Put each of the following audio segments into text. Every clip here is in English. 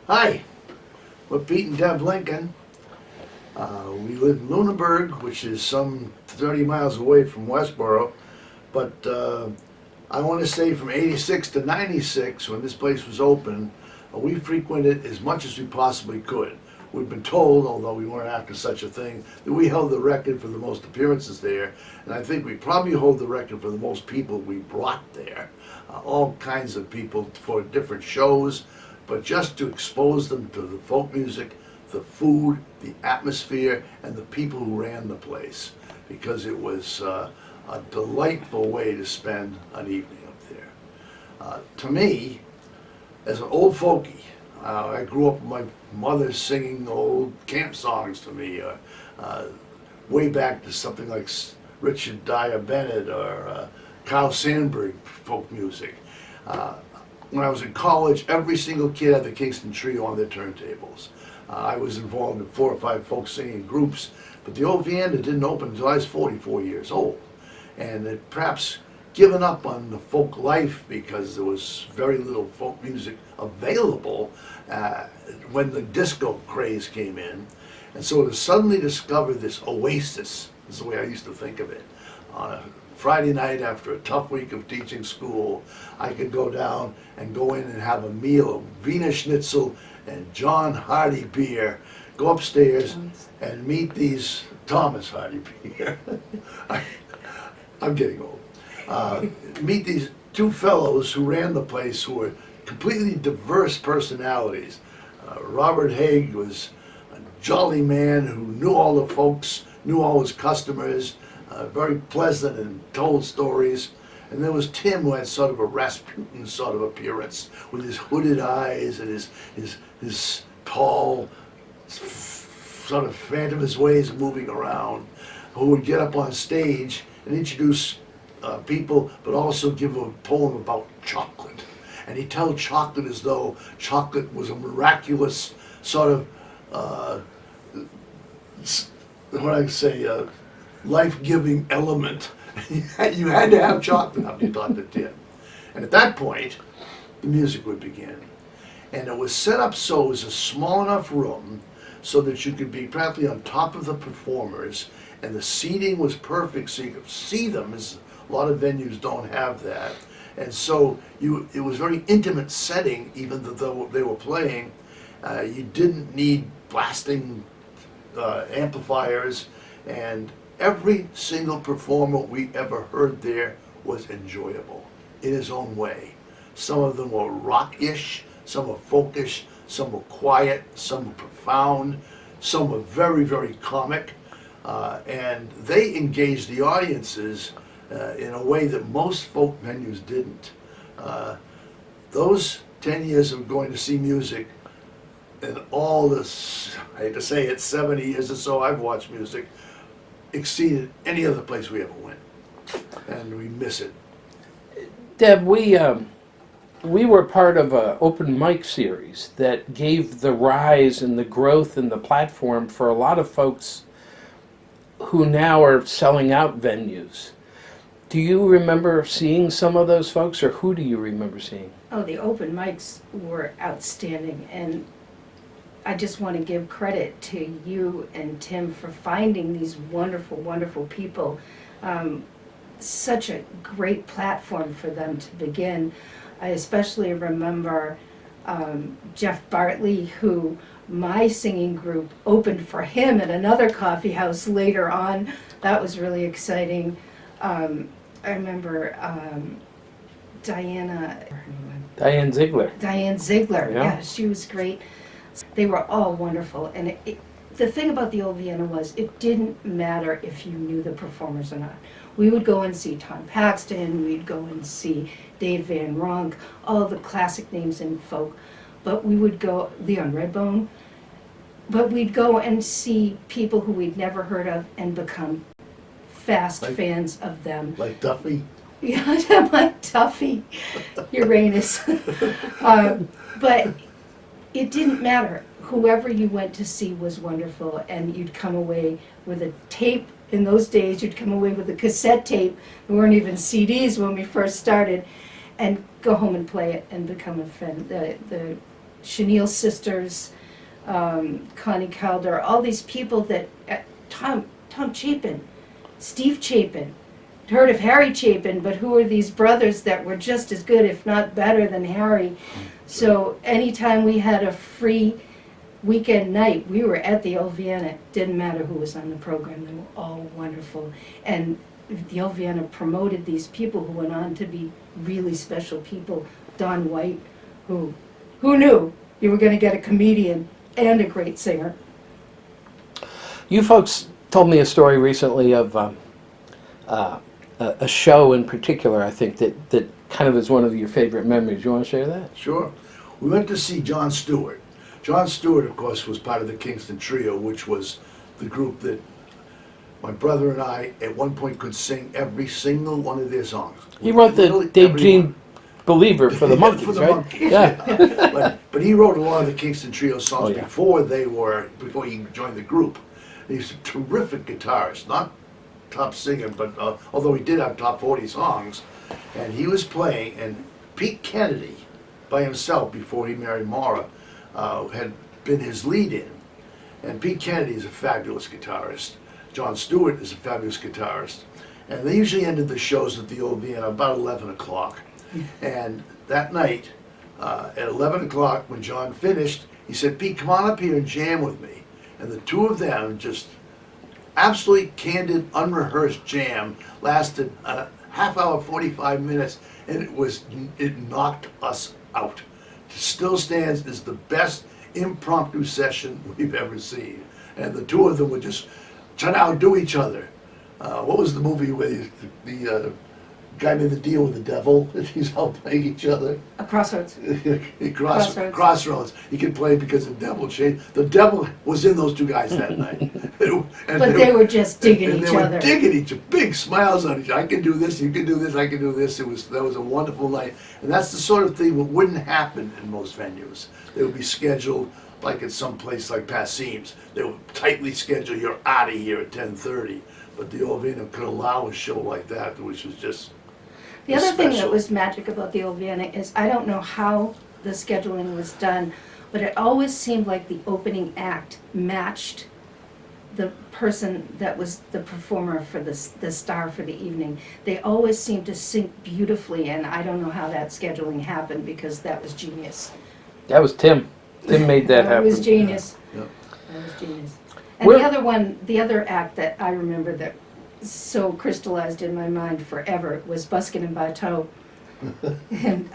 Hi, we're Pete and Deb Lincoln. We live in Lunenburg, which is some 30 miles away from Westboro, but I want to say from 86 to 96, when this place was open, we frequented as much as we possibly could. We've been told, although we weren't after such a thing, that we held the record for the most appearances there, and I think we probably hold the record for the most people we brought there. All kinds of people for different shows, but just to expose them to the folk music, the food, the atmosphere, and the people who ran the place, because it was a delightful way to spend an evening up there. To me, as an old folkie, I grew up with my mother singing old camp songs to me, way back to something like Richard Dyer Bennett or Carl Sandburg folk music. When I was in college, every single kid had the Kingston Trio on their turntables. I was involved in 4 or 5 folk singing groups, but the Old Vienna didn't open until I was 44 years old. And it perhaps given up on the folk life because there was very little folk music available when the disco craze came in. And so to suddenly discover this oasis, is the way I used to think of it, on a Friday night after a tough week of teaching school, I could go down and go in and have a meal of Wiener Schnitzel and John Hardy beer, go upstairs and meet these, Thomas Hardy beer, I'm getting old, meet these 2 fellows who ran the place who were completely diverse personalities. Robert Haig was a jolly man who knew all the folks, knew all his customers, very pleasant and told stories. And there was Tim, who had sort of a Rasputin sort of appearance, with his hooded eyes and his tall, sort of phantomous ways of moving around, who would get up on stage and introduce people, but also give a poem about chocolate. And he'd tell chocolate as though chocolate was a miraculous sort of, what I say, life-giving element. You had to have chocolate after you taught the Tim. And at that point, the music would begin. And it was set up so it was a small enough room so that you could be practically on top of the performers, and the seating was perfect so you could see them, as a lot of venues don't have that. And so it was a very intimate setting, even though they were playing. You didn't need blasting amplifiers, and every single performer we ever heard there was enjoyable in his own way. Some of them were rock-ish, some were folkish, some were quiet, some were profound, some were very, very comic, and they engaged the audiences in a way that most folk venues didn't. Those 10 years of going to see music, and all this, I hate to say it, 70 years or so I've watched music, exceeded any other place we ever went, and we miss it. Deb, we were part of an open mic series that gave the rise and the growth and the platform for a lot of folks who now are selling out venues. Do you remember seeing some of those folks, or who do you remember seeing? Oh, the open mics were outstanding, and I just want to give credit to you and Tim for finding these wonderful, wonderful people. Such a great platform for them to begin. I especially remember Jeff Bartley, who my singing group opened for him at another coffee house later on. That was really exciting. I remember Diane Ziegler. Diane Ziegler, Yeah. yeah, she was great. They were all wonderful, and the thing about the Old Vienna was it didn't matter if you knew the performers or not. We would go and see Tom Paxton, we'd go and see Dave Van Ronk, all the classic names in folk, but we would go, Leon Redbone, but we'd go and see people who we'd never heard of and become fast fans of them. Like Duffy? Yeah, like Duffy, Uranus. But it didn't matter. Whoever you went to see was wonderful, and you'd come away with a tape. In those days, you'd come away with a cassette tape. There weren't even CDs when we first started, and go home and play it and become a fan. The Chenille sisters, Connie Calder, all these people that, Tom Chapin, Steve Chapin, heard of Harry Chapin, but who are these brothers that were just as good, if not better than Harry? So anytime we had a free weekend night, we were at the Old Vienna. It didn't matter who was on the program, they were all wonderful. And the Old Vienna promoted these people who went on to be really special people. Don White, who knew you were going to get a comedian and a great singer? You folks told me a story recently of a show in particular, I think, that kind of is one of your favorite memories. You want to share that? Sure. We went to see Jon Stewart. Jon Stewart, of course, was part of the Kingston Trio, which was the group that my brother and I, at one point, could sing every single one of their songs. He wrote the Literally Dave every Jean one. Believer for the Monkees, For the right? Monkees, Yeah. but he wrote a lot of the Kingston Trio songs Oh, yeah. before he joined the group. He's a terrific guitarist, not top singer, but although he did have top 40 songs, and he was playing, and Pete Kennedy, by himself before he married Maura, had been his lead-in. And Pete Kennedy is a fabulous guitarist. Jon Stewart is a fabulous guitarist. And they usually ended the shows at the Old Vienna about 11 o'clock. And that night, at 11 o'clock, when John finished, he said, "Pete, come on up here and jam with me." And the two of them just absolutely candid, unrehearsed jam lasted a half hour, 45 minutes, and it knocked us out. It still stands as the best impromptu session we've ever seen. And the two of them would just try to outdo each other. What was the movie where the guy made the deal with the devil and he's outplaying each other? A Crossroads. Crossroads. Crossroads. He could play because the devil changed. The devil was in those two guys that night. But they were just digging and each they other. were digging each other. Big smiles on each other. I can do this, you can do this, I can do this. That was a wonderful night. And that's the sort of thing that wouldn't happen in most venues. They would be scheduled like at some place like Passim's. They would tightly schedule, you're out of here at 10:30. But the Old Vienna could allow a show like that, which was just The other thing that special. was magic about the Old Vienna is, I don't know how the scheduling was done, but it always seemed like the opening act matched the person that was the performer for the star for the evening. They always seemed to sync beautifully, and I don't know how that scheduling happened, because that was genius. That was Tim. Tim made that happen. It was genius. Yeah. That was genius. And the other act that I remember that so crystallized in my mind forever was Buskin and Bateau. And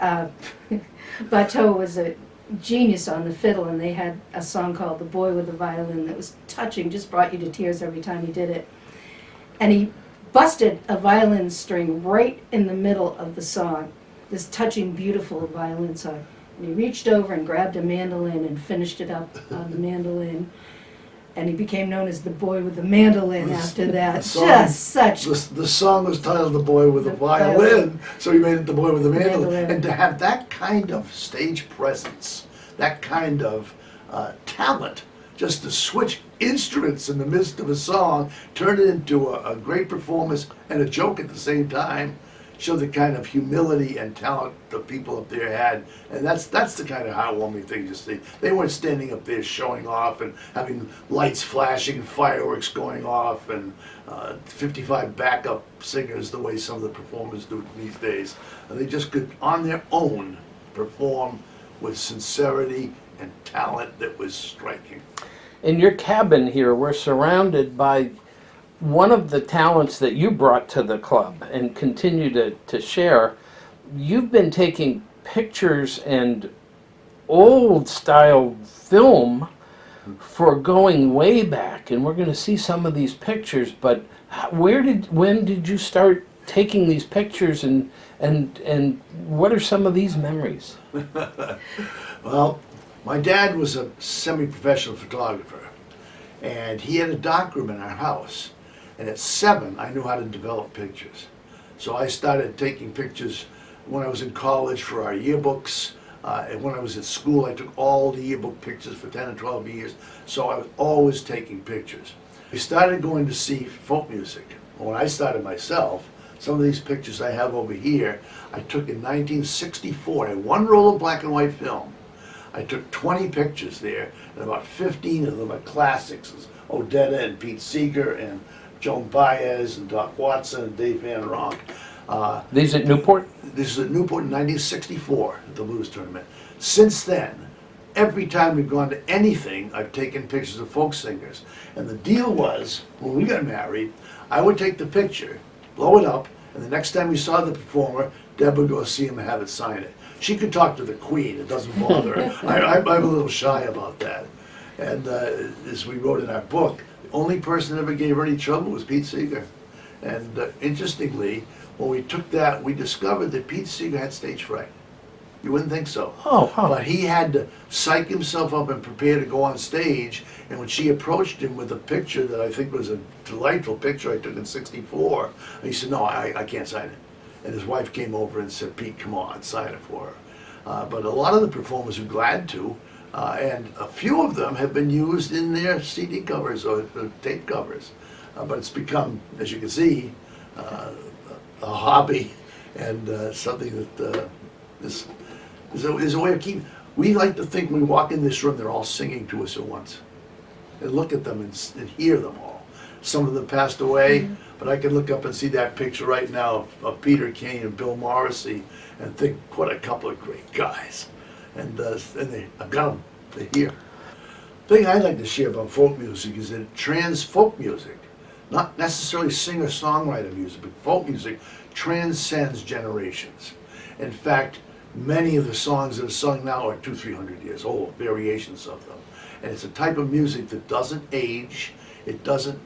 Bateau was a genius on the fiddle, and they had a song called "The Boy with the Violin" that was touching, just brought you to tears every time he did it. And he busted a violin string right in the middle of the song, this touching, beautiful violin song. And he reached over and grabbed a mandolin and finished it up on the mandolin. And he became known as the boy with the mandolin after that. The song was titled "The Boy with the Violin," so he made it "The Boy with the Mandolin." And to have that kind of stage presence, that kind of talent, just to switch instruments in the midst of a song, turn it into a great performance and a joke at the same time, showed the kind of humility and talent the people up there had. And that's the kind of heartwarming thing to see. They weren't standing up there showing off and having lights flashing and fireworks going off and 55 backup singers the way some of the performers do these days. And they just could, on their own, perform with sincerity and talent that was striking. In your cabin here, we're surrounded by one of the talents that you brought to the club and continue to share. You've been taking pictures and old style film for going way back, and we're going to see some of these pictures, but when did you start taking these pictures, and what are some of these memories? Well, my dad was a semi-professional photographer, and he had a darkroom in our house. And at 7, I knew how to develop pictures. So I started taking pictures when I was in college for our yearbooks. And when I was at school, I took all the yearbook pictures for 10 or 12 years. So I was always taking pictures. We started going to see folk music. When I started myself, some of these pictures I have over here, I took in 1964. I had one roll of black and white film. I took 20 pictures there, and about 15 of them are classics. It's Odetta and Pete Seeger and Joan Baez and Doc Watson and Dave Van Ronk. These at Newport? This is at Newport in 1964 at the blues tournament. Since then, every time we've gone to anything, I've taken pictures of folk singers. And the deal was, when we got married, I would take the picture, blow it up, and the next time we saw the performer, Deb would go see him and have it sign it. She could talk to the Queen, it doesn't bother her. I'm a little shy about that. And as we wrote in our book, the only person that ever gave her any trouble was Pete Seeger. And interestingly, when we took that, we discovered that Pete Seeger had stage fright. You wouldn't think so. Oh, huh. But he had to psych himself up and prepare to go on stage. And when she approached him with a picture that I think was a delightful picture I took in '64, he said, no, I can't sign it. And his wife came over and said, Pete, come on, sign it for her. But a lot of the performers are glad to. And a few of them have been used in their CD covers or tape covers. But it's become, as you can see, a hobby and something that is a way of keeping. We like to think when we walk in this room, they're all singing to us at once. And look at them and hear them all. Some of them passed away, but I can look up and see that picture right now of Peter Kane and Bill Morrissey and think, what a couple of great guys. And I've got them, they're here. The thing I'd like to share about folk music is that folk music, not necessarily singer-songwriter music, but folk music transcends generations. In fact, many of the songs that are sung now are 200-300 years old, variations of them. And it's a type of music that doesn't age, it doesn't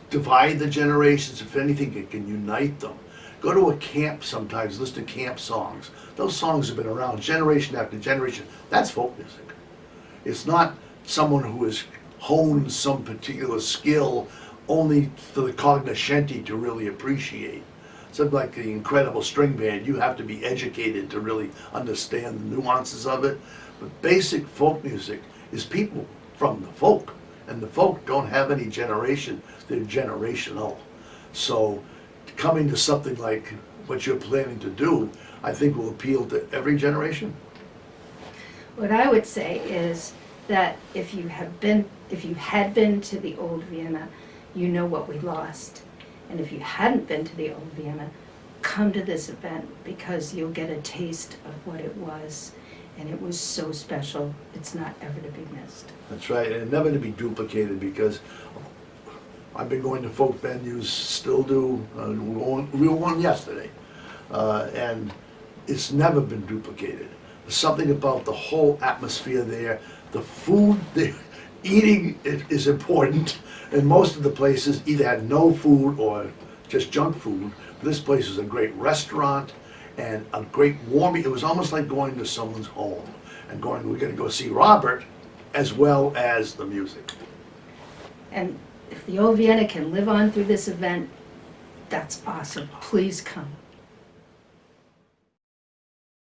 divide the generations. If anything, it can unite them. Go to a camp sometimes, listen to camp songs. Those songs have been around generation after generation. That's folk music. It's not someone who has honed some particular skill only for the cognoscenti to really appreciate. Something like the incredible string band, you have to be educated to really understand the nuances of it. But basic folk music is people from the folk. And the folk don't have any generation, they're generational. So coming to something like what you're planning to do, I think will appeal to every generation. What I would say is that if you had been to the Old Vienna, you know what we lost. And if you hadn't been to the Old Vienna, come to this event because you'll get a taste of what it was. And it was so special, it's not ever to be missed. That's right, and never to be duplicated because I've been going to folk venues, still do. We were one yesterday, and it's never been duplicated. There's something about the whole atmosphere there. The food, eating is important, and most of the places either had no food or just junk food. This place is a great restaurant and a great warming. It was almost like going to someone's home and we're going to go see Robert as well as the music. And if the Old Vienna can live on through this event, that's awesome. Please come.